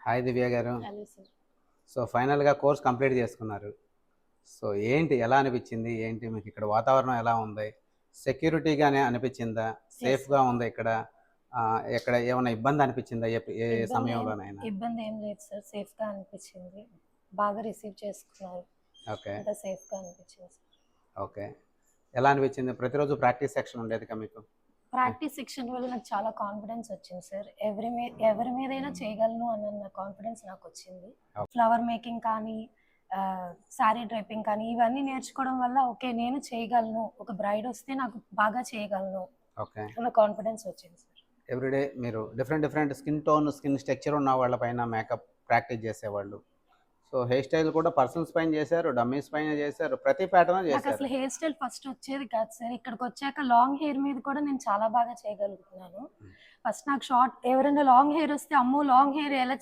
Hi దివ్య గారు. Hello sir. So ఫైనల్గా course complete చేసుకున్నారు. సో ఏంటి, ఎలా అనిపించింది, ఏంటి మీకు ఇక్కడ వాతావరణం ఎలా ఉంది, సెక్యూరిటీగానే అనిపించిందా, ఎస్ సేఫ్గా సార్. ఉందా ఇక్కడ? ఎక్కడ ఏమైనా ఇబ్బంది అనిపించిందా ఏ సమయంలోనైనా? ఇబ్బంది ఏం లేదు సార్, సేఫ్గా అనిపించింది. బాగా రిసీవ్ చేసుకున్నారు, ఓకే. అంతా సేఫ్గా అనిపించింది సార్. ఓకే. ఎలా అనిపించింది? ప్రతిరోజు ప్రాక్టీస్ సెక్షన్ ఉండేదిగా మీకు? ప్రాక్టీస్ సెక్షన్ వల్ల నాకు చాలా కాన్ఫిడెన్స్ వచ్చింది సార్. ఎవరి మీదైనా చేయగలను అన్న కాన్ఫిడెన్స్ నాకు వచ్చింది. Okay. ఫ్లవర్ మేకింగ్ కానీ, శారీ డ్రైపింగ్ కానీ, ఇవన్నీ నేర్చుకోవడం వల్ల ఓకే నేను చేయగలను, ఒక బ్రైడ్ వస్తే నాకు బాగా చేయగలను ఓకే. అన్న కాన్ఫిడెన్స్ వచ్చింది సార్. ఎవ్రీడే మీరు different skin tone, skin structure ఉన్న వాళ్ళపైన మేకప్ ప్రాక్టీస్ చేసేవాళ్ళు. సో హెయిర్ స్టైల్ కూడా పర్సన్స్ పైన చేశారు, డమ్మీస్ పైన చేశారు, ప్రతి ప్యాటర్న్ నాకు చేశారు. అసలు హెయిర్ స్టైల్ ఫస్ట్ వచ్చేది కాదు సార్. ఇక్కడికి వచ్చాక లాంగ్ హెయిర్ మీద కూడా నేను చాలా బాగా చేయగలుగుతున్నాను. ఫస్ట్ నాకు షార్ట్, ఎవరైనా లాంగ్ హెయిర్ వస్తే అమ్మో లాంగ్ హెయిర్ ఎలా